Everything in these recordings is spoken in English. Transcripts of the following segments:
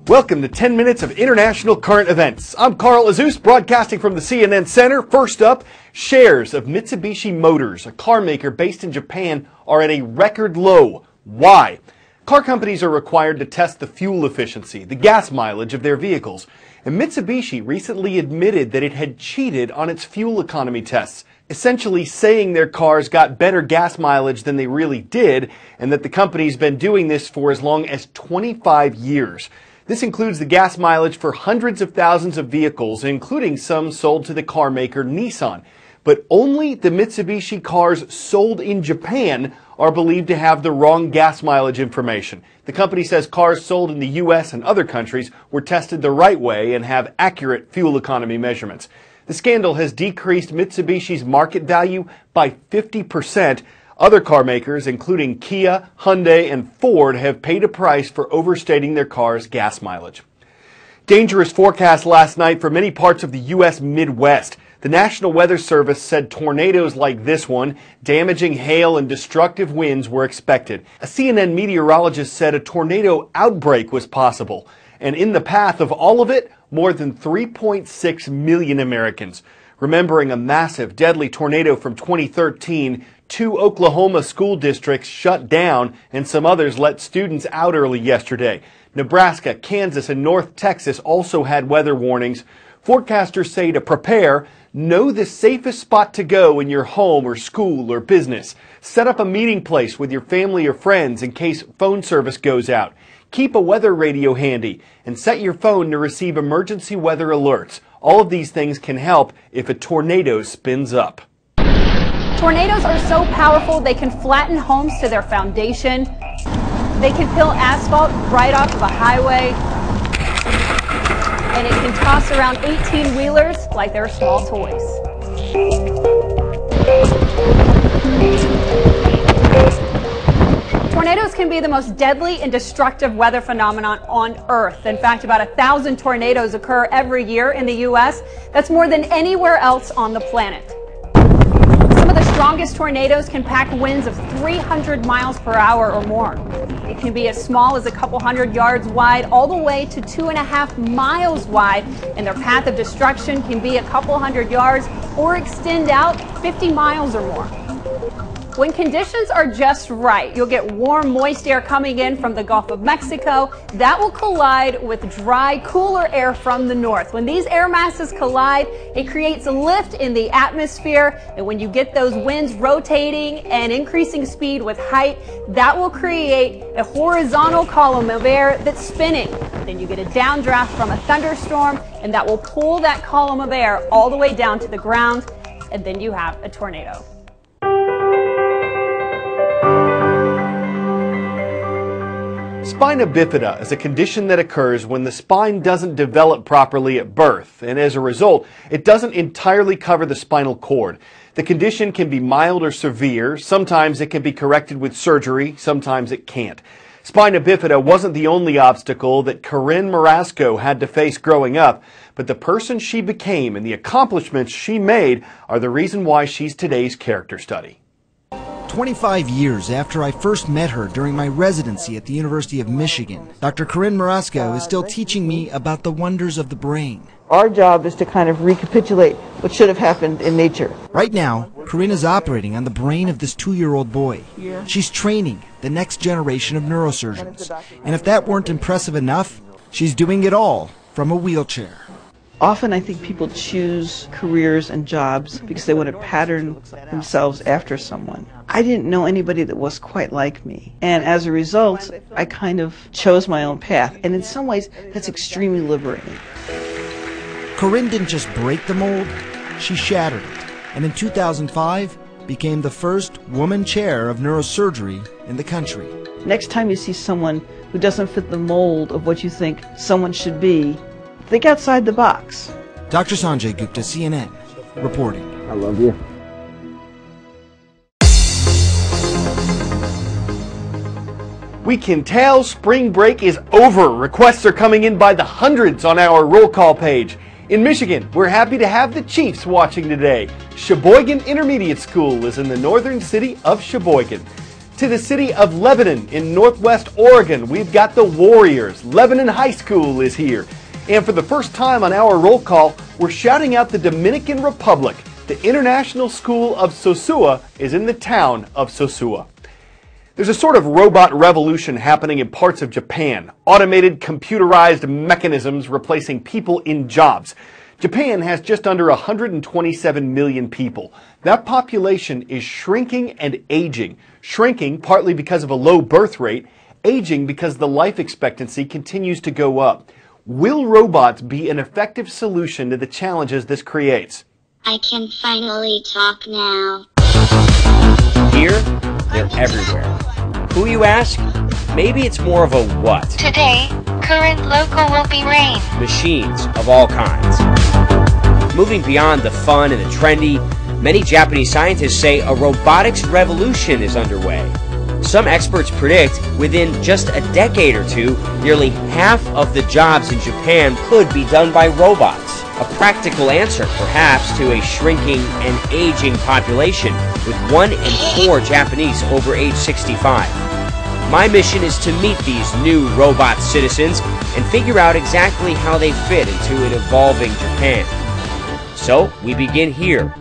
Welcome to 10 minutes of international current events. I'm Carl Azus, broadcasting from the CNN Center. First up, shares of Mitsubishi Motors, a car maker based in Japan, are at a record low. Why? Car companies are required to test the fuel efficiency, the gas mileage of their vehicles. And Mitsubishi recently admitted that it had cheated on its fuel economy tests, essentially saying their cars got better gas mileage than they really did, and that the company's been doing this for as long as 25 years. This includes the gas mileage for hundreds of thousands of vehicles, including some sold to the car maker Nissan. But only the Mitsubishi cars sold in Japan are believed to have the wrong gas mileage information. The company says cars sold in the U.S. and other countries were tested the right way and have accurate fuel economy measurements. The scandal has decreased Mitsubishi's market value by 50%. Other car makers, including Kia, Hyundai, and Ford, have paid a price for overstating their cars' gas mileage. Dangerous forecast last night for many parts of the U.S. Midwest. The National Weather Service said tornadoes like this one, damaging hail and destructive winds, were expected. A CNN meteorologist said a tornado outbreak was possible. And in the path of all of it, more than 3.6 million Americans. Remembering a massive, deadly tornado from 2013, 2 Oklahoma school districts shut down and some others let students out early yesterday. Nebraska, Kansas, and North Texas also had weather warnings. Forecasters say to prepare, know the safest spot to go in your home or school or business. Set up a meeting place with your family or friends in case phone service goes out. Keep a weather radio handy and set your phone to receive emergency weather alerts. All of these things can help if a tornado spins up. Tornadoes are so powerful they can flatten homes to their foundation. They can peel asphalt right off of a highway. And it can toss around 18-wheelers like they're small toys. Tornadoes can be the most deadly and destructive weather phenomenon on Earth. In fact, about 1,000 tornadoes occur every year in the U.S. That's more than anywhere else on the planet. Some of the strongest tornadoes can pack winds of 300 miles per hour or more. It can be as small as a couple hundred yards wide, all the way to 2.5 miles wide, and their path of destruction can be a couple hundred yards or extend out 50 miles or more. When conditions are just right, you'll get warm, moist air coming in from the Gulf of Mexico. That will collide with dry, cooler air from the north. When these air masses collide, it creates a lift in the atmosphere. And when you get those winds rotating and increasing speed with height, that will create a horizontal column of air that's spinning. Then you get a downdraft from a thunderstorm, and that will pull that column of air all the way down to the ground. And then you have a tornado. Spina bifida is a condition that occurs when the spine doesn't develop properly at birth, and as a result, it doesn't entirely cover the spinal cord. The condition can be mild or severe. Sometimes it can be corrected with surgery, sometimes it can't. Spina bifida wasn't the only obstacle that Corinne Marasco had to face growing up, but the person she became and the accomplishments she made are the reason why she's today's character study. 25 years after I first met her during my residency at the University of Michigan, Dr. Corinne Marasco is still teaching me about the wonders of the brain. Our job is to kind of recapitulate what should have happened in nature. Right now, Corinne is operating on the brain of this 2-year-old boy. She's training the next generation of neurosurgeons. And if that weren't impressive enough, she's doing it all from a wheelchair. Often I think people choose careers and jobs because they want to pattern themselves after someone. I didn't know anybody that was quite like me. And as a result, I kind of chose my own path. And in some ways, that's extremely liberating. Corinne didn't just break the mold, she shattered it. And in 2005, became the first woman chair of neurosurgery in the country. Next time you see someone who doesn't fit the mold of what you think someone should be, think outside the box. Dr. Sanjay Gupta, CNN, reporting. I love you. We can tell spring break is over. Requests are coming in by the hundreds on our roll call page. In Michigan, we're happy to have the Chiefs watching today. Sheboygan Intermediate School is in the northern city of Sheboygan. To the city of Lebanon in northwest Oregon, we've got the Warriors. Lebanon High School is here. And for the first time on our roll call, we're shouting out the Dominican Republic. The International School of Sosua is in the town of Sosua. There's a sort of robot revolution happening in parts of Japan. Automated, computerized mechanisms replacing people in jobs. Japan has just under 127 million people. That population is shrinking and aging. Shrinking partly because of a low birth rate, aging because the life expectancy continues to go up. Will robots be an effective solution to the challenges this creates? I can finally talk now. Here, they're everywhere. Who, you ask? Maybe it's more of a what. Today, current local will be rain. Machines of all kinds. Moving beyond the fun and the trendy, many Japanese scientists say a robotics revolution is underway. Some experts predict within just a decade or two, nearly half of the jobs in Japan could be done by robots. A practical answer, perhaps, to a shrinking and aging population, with 1 in 4 Japanese over age 65. My mission is to meet these new robot citizens and figure out exactly how they fit into an evolving Japan. So, we begin here.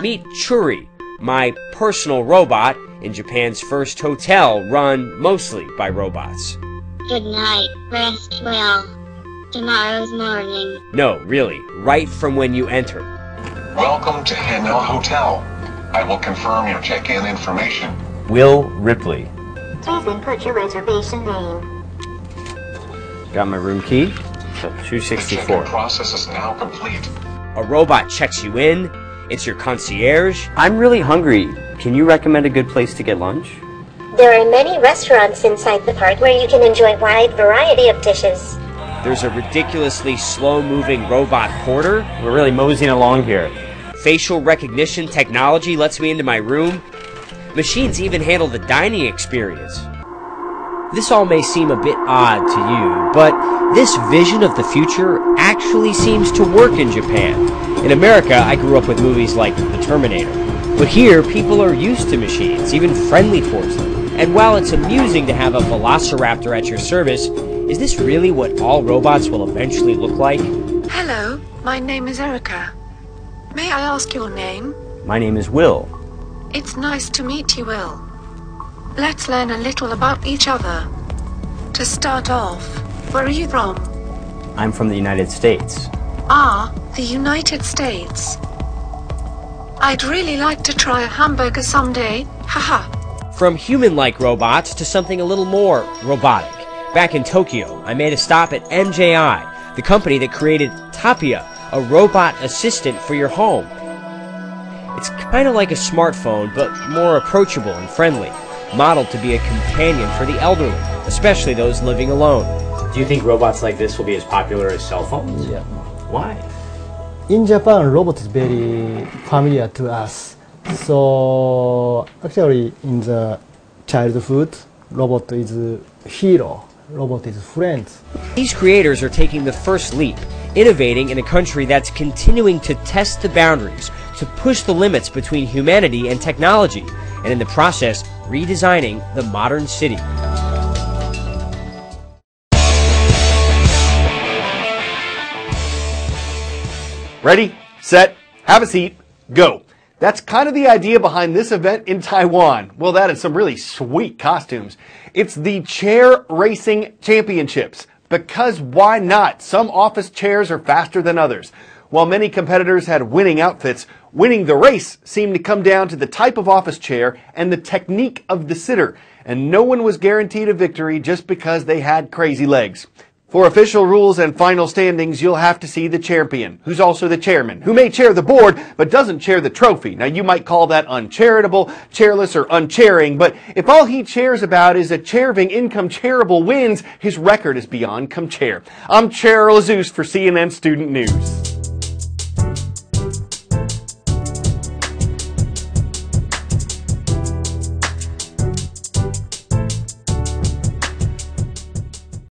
Meet Churi, my personal robot in Japan's first hotel run mostly by robots. Good night, rest well. Tomorrow's morning. No, really, right from when you enter. Welcome to Hanel Hotel. I will confirm your check-in information. Will Ripley. Please input your reservation name. Got my room key? The 264. check-in process is now complete. A robot checks you in. It's your concierge. I'm really hungry. Can you recommend a good place to get lunch? There are many restaurants inside the park where you can enjoy a wide variety of dishes. There's a ridiculously slow-moving robot porter. We're really moseying along here. Facial recognition technology lets me into my room. Machines even handle the dining experience. This all may seem a bit odd to you, but this vision of the future actually seems to work in Japan. In America, I grew up with movies like The Terminator. But here, people are used to machines, even friendly towards them. And while it's amusing to have a velociraptor at your service, is this really what all robots will eventually look like? Hello, my name is Erica. May I ask your name? My name is Will. It's nice to meet you, Will. Let's learn a little about each other. To start off, where are you from? I'm from the United States. Ah, the United States. I'd really like to try a hamburger someday. Haha. From human-like robots to something a little more robotic. Back in Tokyo, I made a stop at MJI, the company that created Tapia, a robot assistant for your home. It's kind of like a smartphone, but more approachable and friendly, modeled to be a companion for the elderly, especially those living alone. Do you think robots like this will be as popular as cell phones? Yeah. Why? In Japan, robot is very familiar to us. So actually, in the childhood, robot is hero. Robot is friends. These creators are taking the first leap, innovating in a country that's continuing to test the boundaries, to push the limits between humanity and technology, and in the process, redesigning the modern city. Ready, set, have a seat, go. That's kind of the idea behind this event in Taiwan. Well, that is some really sweet costumes. It's the Chair Racing Championships. Because why not? Some office chairs are faster than others. While many competitors had winning outfits, winning the race seemed to come down to the type of office chair and the technique of the sitter. And no one was guaranteed a victory just because they had crazy legs. For official rules and final standings, you'll have to see the champion, who's also the chairman, who may chair the board, but doesn't chair the trophy. Now, you might call that uncharitable, chairless, or unchairing, but if all he chairs about is a chairving income-chairable wins, his record is beyond come chair. I'm Charles Zeus for CNN Student News.